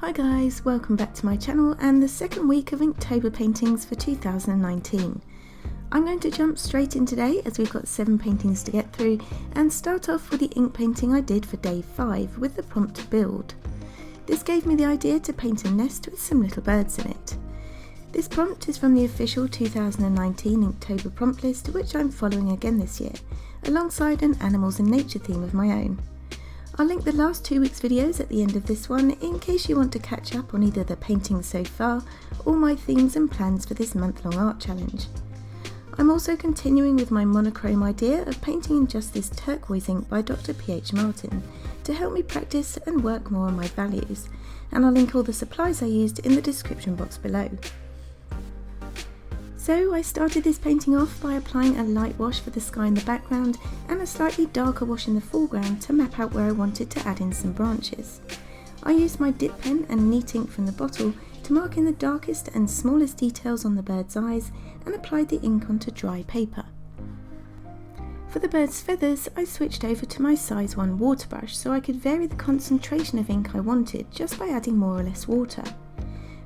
Hi guys, welcome back to my channel and the second week of Inktober paintings for 2019. I'm going to jump straight in today as we've got 7 paintings to get through and start off with the ink painting I did for day 5 with the prompt to build. This gave me the idea to paint a nest with some little birds in it. This prompt is from the official 2019 Inktober prompt list, which I'm following again this year, alongside an animals and nature theme of my own. I'll link the last 2 weeks' videos at the end of this one in case you want to catch up on either the paintings so far or my themes and plans for this month-long art challenge. I'm also continuing with my monochrome idea of painting in just this turquoise ink by Dr.Ph to help me practice and work more on my values, and I'll link all the supplies I used in the description box below. So I started this painting off by applying a light wash for the sky in the background and a slightly darker wash in the foreground to map out where I wanted to add in some branches. I used my dip pen and neat ink from the bottle to mark in the darkest and smallest details on the bird's eyes and applied the ink onto dry paper. For the bird's feathers, I switched over to my size 1 water brush so I could vary the concentration of ink I wanted just by adding more or less water.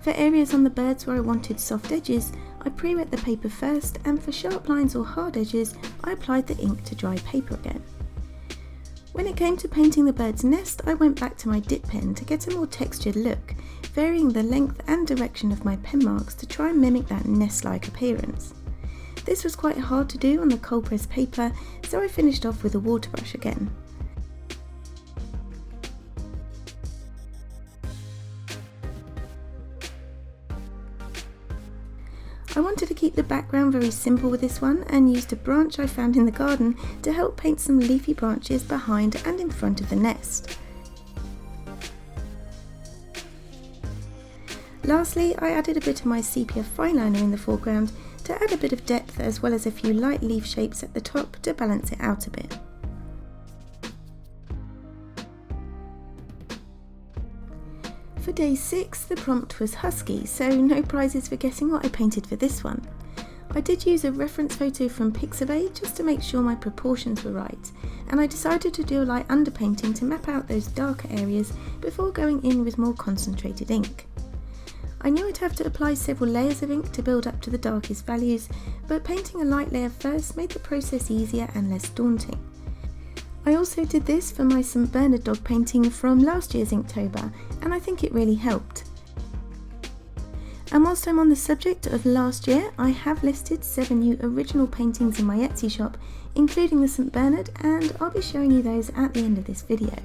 For areas on the birds where I wanted soft edges, I pre-wet the paper first, and for sharp lines or hard edges, I applied the ink to dry paper again. When it came to painting the bird's nest, I went back to my dip pen to get a more textured look, varying the length and direction of my pen marks to try and mimic that nest-like appearance. This was quite hard to do on the cold pressed paper, so I finished off with a water brush again. I wanted to keep the background very simple with this one and used a branch I found in the garden to help paint some leafy branches behind and in front of the nest. Lastly, I added a bit of my sepia fineliner in the foreground to add a bit of depth as well as a few light leaf shapes at the top to balance it out a bit. For day 6, the prompt was Husky, so no prizes for guessing what I painted for this one. I did use a reference photo from Pixabay just to make sure my proportions were right, and I decided to do a light underpainting to map out those darker areas before going in with more concentrated ink. I knew I'd have to apply several layers of ink to build up to the darkest values, but painting a light layer first made the process easier and less daunting. I also did this for my St. Bernard dog painting from last year's Inktober, and I think it really helped. And whilst I'm on the subject of last year, I have listed 7 new original paintings in my Etsy shop, including the St. Bernard, and I'll be showing you those at the end of this video.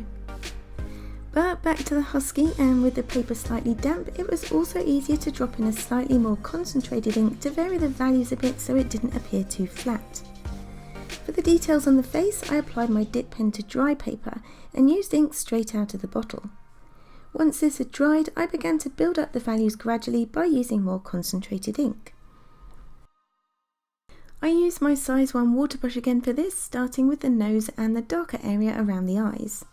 But back to the Husky, and with the paper slightly damp, it was also easier to drop in a slightly more concentrated ink to vary the values a bit so it didn't appear too flat. For the details on the face, I applied my dip pen to dry paper and used ink straight out of the bottle. Once this had dried, I began to build up the values gradually by using more concentrated ink. I used my size 1 water brush again for this, starting with the nose and the darker area around the eyes.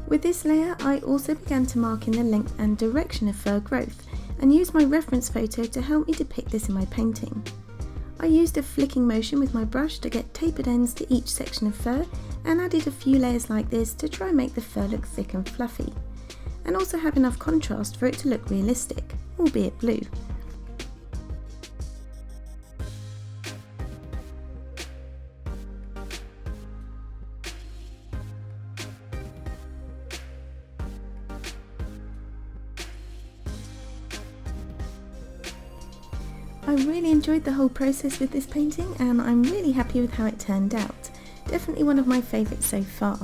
With this layer, I also began to mark in the length and direction of fur growth and used my reference photo to help me depict this in my painting. I used a flicking motion with my brush to get tapered ends to each section of fur and added a few layers like this to try and make the fur look thick and fluffy, and also have enough contrast for it to look realistic, albeit blue. I really enjoyed the whole process with this painting and I'm really happy with how it turned out. Definitely one of my favourites so far.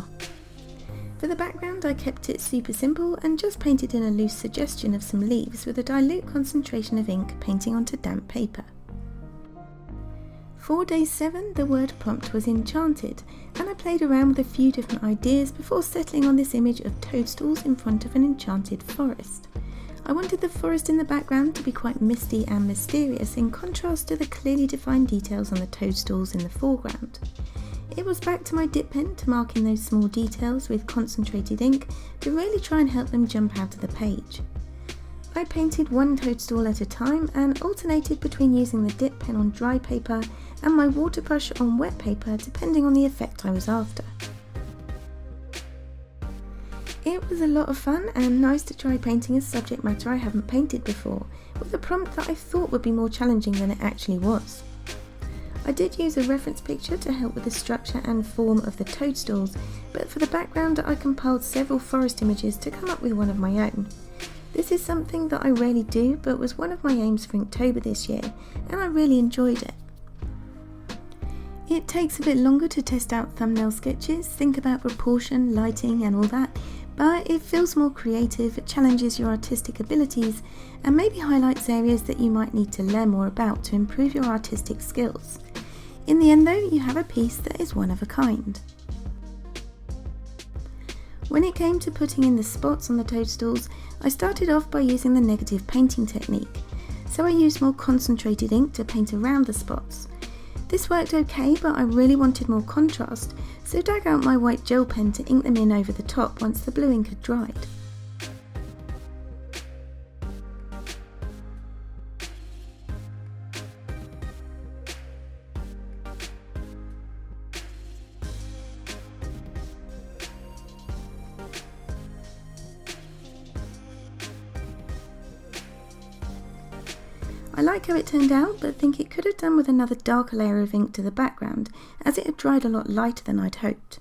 For the background, I kept it super simple and just painted in a loose suggestion of some leaves with a dilute concentration of ink painting onto damp paper. For day 7, the word prompt was enchanted, and I played around with a few different ideas before settling on this image of toadstools in front of an enchanted forest. I wanted the forest in the background to be quite misty and mysterious in contrast to the clearly defined details on the toadstools in the foreground. It was back to my dip pen to mark in those small details with concentrated ink to really try and help them jump out of the page. I painted one toadstool at a time and alternated between using the dip pen on dry paper and my waterbrush on wet paper depending on the effect I was after. It was a lot of fun and nice to try painting a subject matter I haven't painted before, with a prompt that I thought would be more challenging than it actually was. I did use a reference picture to help with the structure and form of the toadstools, but for the background I compiled several forest images to come up with one of my own. This is something that I rarely do, but was one of my aims for Inktober this year, and I really enjoyed it. It takes a bit longer to test out thumbnail sketches, think about proportion, lighting and all that, but it feels more creative, it challenges your artistic abilities, and maybe highlights areas that you might need to learn more about to improve your artistic skills. In the end though, you have a piece that is one of a kind. When it came to putting in the spots on the toadstools, I started off by using the negative painting technique, so I used more concentrated ink to paint around the spots. This worked okay, but I really wanted more contrast, so dug out my white gel pen to ink them in over the top once the blue ink had dried. I like how it turned out, but think it could have done with another darker layer of ink to the background, as it had dried a lot lighter than I'd hoped.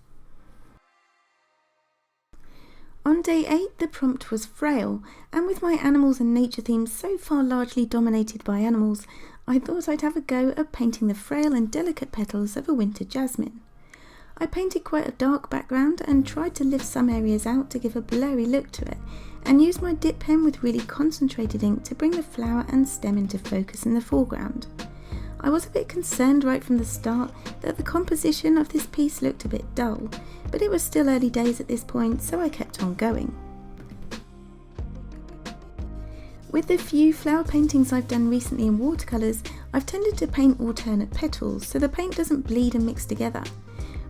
On day 8 the prompt was Frail, and with my animals and nature themes so far largely dominated by animals, I thought I'd have a go at painting the frail and delicate petals of a winter jasmine. I painted quite a dark background and tried to lift some areas out to give a blurry look to it, and used my dip pen with really concentrated ink to bring the flower and stem into focus in the foreground. I was a bit concerned right from the start that the composition of this piece looked a bit dull, but it was still early days at this point, so I kept on going. With the few flower paintings I've done recently in watercolours, I've tended to paint alternate petals so the paint doesn't bleed and mix together.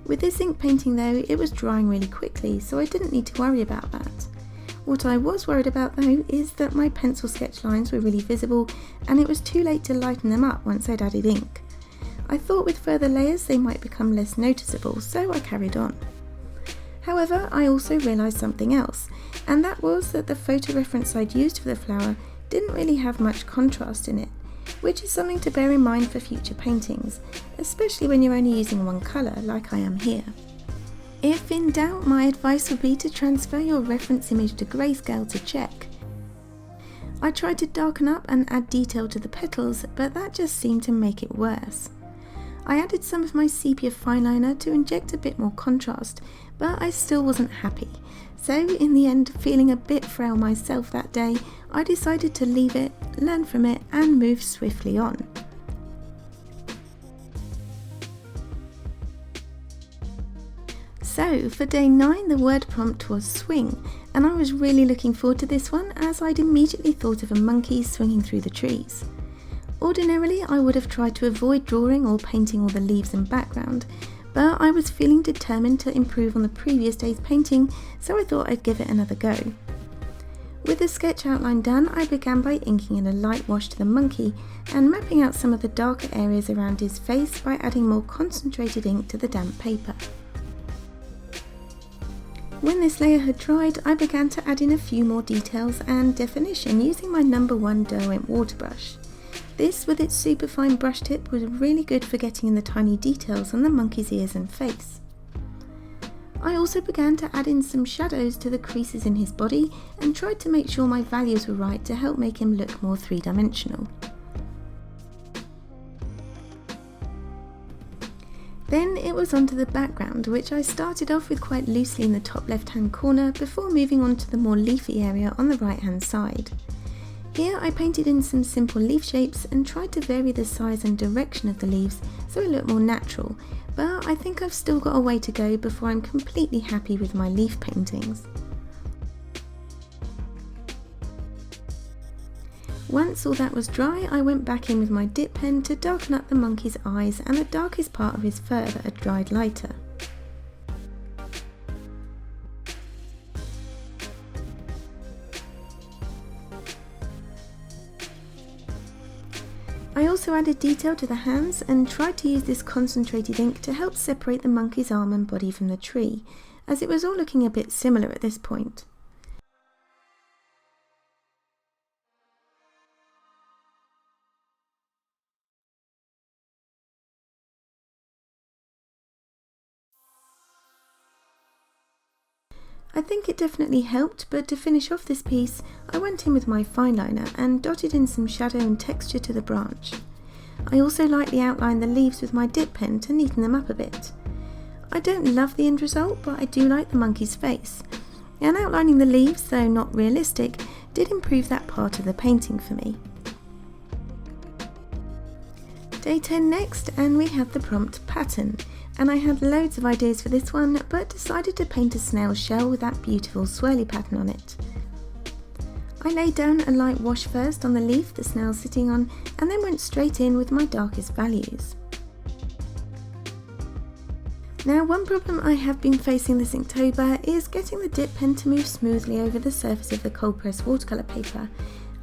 With this ink painting though, it was drying really quickly, so I didn't need to worry about that. What I was worried about though is that my pencil sketch lines were really visible and it was too late to lighten them up once I'd added ink. I thought with further layers they might become less noticeable, so I carried on. However, I also realised something else, and that was that the photo reference I'd used for the flower didn't really have much contrast in it, which is something to bear in mind for future paintings, especially when you're only using one colour like I am here. If in doubt, my advice would be to transfer your reference image to grayscale to check. I tried to darken up and add detail to the petals, but that just seemed to make it worse. I added some of my sepia fineliner to inject a bit more contrast, but I still wasn't happy. So in the end, feeling a bit frail myself that day, I decided to leave it, learn from it and move swiftly on. So for day 9 the word prompt was swing, and I was really looking forward to this one as I'd immediately thought of a monkey swinging through the trees. Ordinarily I would have tried to avoid drawing or painting all the leaves and background, but I was feeling determined to improve on the previous day's painting, so I thought I'd give it another go. With the sketch outline done, I began by inking in a light wash to the monkey and mapping out some of the darker areas around his face by adding more concentrated ink to the damp paper. When this layer had dried, I began to add in a few more details and definition using my No. 1 Derwent waterbrush. This, with its superfine brush tip, was really good for getting in the tiny details on the monkey's ears and face. I also began to add in some shadows to the creases in his body and tried to make sure my values were right to help make him look more three-dimensional. Then it was onto the background, which I started off with quite loosely in the top left hand corner before moving on to the more leafy area on the right hand side. Here I painted in some simple leaf shapes and tried to vary the size and direction of the leaves so it looked more natural, but I think I've still got a way to go before I'm completely happy with my leaf paintings. Once all that was dry, I went back in with my dip pen to darken up the monkey's eyes and the darkest part of his fur that had dried lighter. I also added detail to the hands and tried to use this concentrated ink to help separate the monkey's arm and body from the tree, as it was all looking a bit similar at this point. I think it definitely helped, but to finish off this piece, I went in with my fine liner and dotted in some shadow and texture to the branch. I also lightly outlined the leaves with my dip pen to neaten them up a bit. I don't love the end result, but I do like the monkey's face, and outlining the leaves, though not realistic, did improve that part of the painting for me. Day 10 next, and we have the prompt pattern, and I had loads of ideas for this one, but decided to paint a snail shell with that beautiful swirly pattern on it. I laid down a light wash first on the leaf the snail's sitting on, and then went straight in with my darkest values. Now, one problem I have been facing this Inktober is getting the dip pen to move smoothly over the surface of the cold pressed watercolour paper,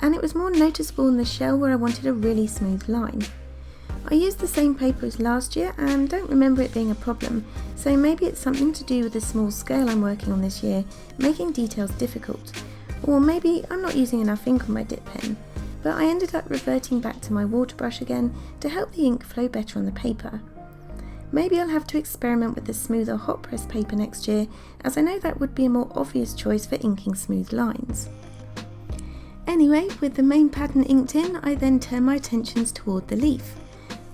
and it was more noticeable in the shell where I wanted a really smooth line. I used the same paper as last year and don't remember it being a problem, so maybe it's something to do with the small scale I'm working on this year, making details difficult. Or maybe I'm not using enough ink on my dip pen, but I ended up reverting back to my waterbrush again to help the ink flow better on the paper. Maybe I'll have to experiment with the smoother hot press paper next year, as I know that would be a more obvious choice for inking smooth lines. Anyway, with the main pattern inked in, I then turned my attentions toward the leaf.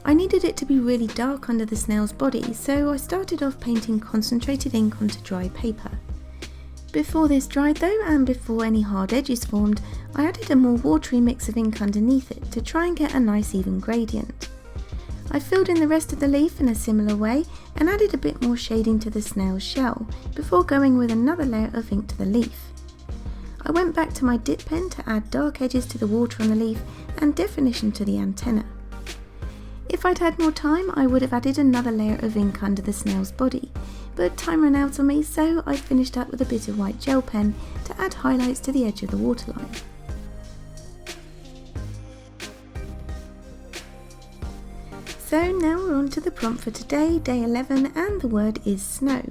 I needed it to be really dark under the snail's body, so I started off painting concentrated ink onto dry paper. Before this dried though, and before any hard edges formed, I added a more watery mix of ink underneath it to try and get a nice even gradient. I filled in the rest of the leaf in a similar way and added a bit more shading to the snail's shell, before going with another layer of ink to the leaf. I went back to my dip pen to add dark edges to the water on the leaf and definition to the antenna. If I'd had more time, I would have added another layer of ink under the snail's body, but time ran out on me, so I finished up with a bit of white gel pen to add highlights to the edge of the waterline. So now we're on to the prompt for today, day 11, and the word is snow.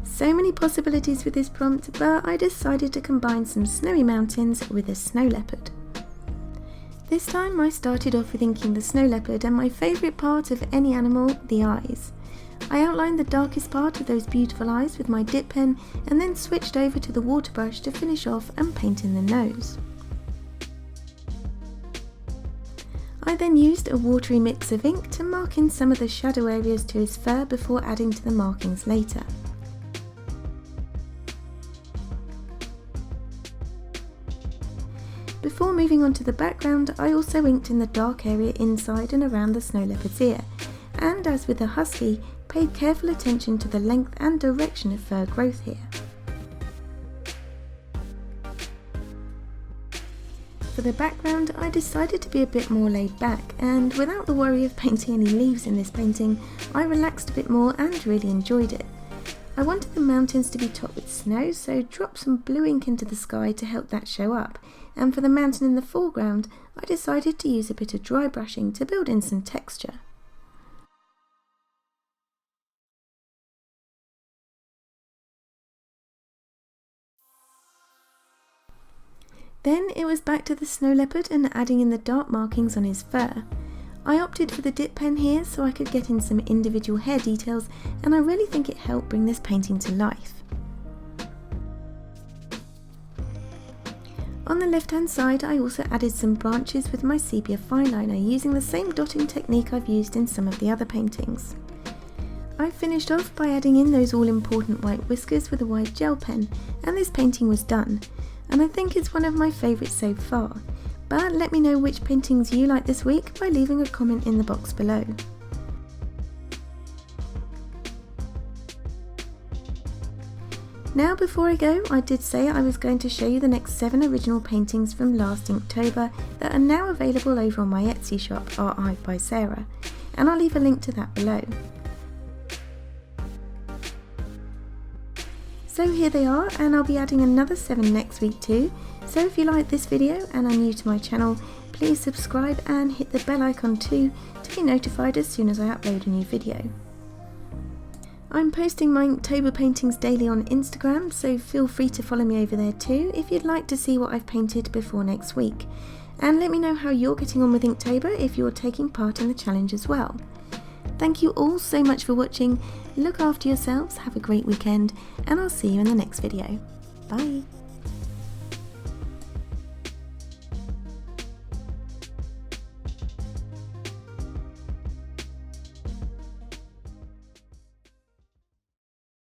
So many possibilities with this prompt, but I decided to combine some snowy mountains with a snow leopard. This time I started off with inking the snow leopard and my favourite part of any animal, the eyes. I outlined the darkest part of those beautiful eyes with my dip pen and then switched over to the waterbrush to finish off and paint in the nose. I then used a watery mix of ink to mark in some of the shadow areas to his fur before adding to the markings later. Before moving on to the background, I also inked in the dark area inside and around the snow leopard's ear, and as with the Husky, paid careful attention to the length and direction of fur growth here. For the background, I decided to be a bit more laid back, and without the worry of painting any leaves in this painting, I relaxed a bit more and really enjoyed it. I wanted the mountains to be topped with snow, so dropped some blue ink into the sky to help that show up, and for the mountain in the foreground, I decided to use a bit of dry brushing to build in some texture. Then it was back to the snow leopard and adding in the dark markings on his fur. I opted for the dip pen here so I could get in some individual hair details, and I really think it helped bring this painting to life. On the left hand side, I also added some branches with my sepia fine liner using the same dotting technique I've used in some of the other paintings. I finished off by adding in those all important white whiskers with a white gel pen, and this painting was done, and I think it's one of my favourites so far. But let me know which paintings you like this week by leaving a comment in the box below. Now before I go, I did say I was going to show you the next 7 original paintings from last Inktober that are now available over on my Etsy shop, Art by Sarah, and I'll leave a link to that below. So here they are, and I'll be adding another 7 next week too, so if you like this video and are new to my channel, please subscribe and hit the bell icon too to be notified as soon as I upload a new video. I'm posting my Inktober paintings daily on Instagram, so feel free to follow me over there too if you'd like to see what I've painted before next week. And let me know how you're getting on with Inktober if you're taking part in the challenge as well. Thank you all so much for watching, look after yourselves, have a great weekend, and I'll see you in the next video. Bye!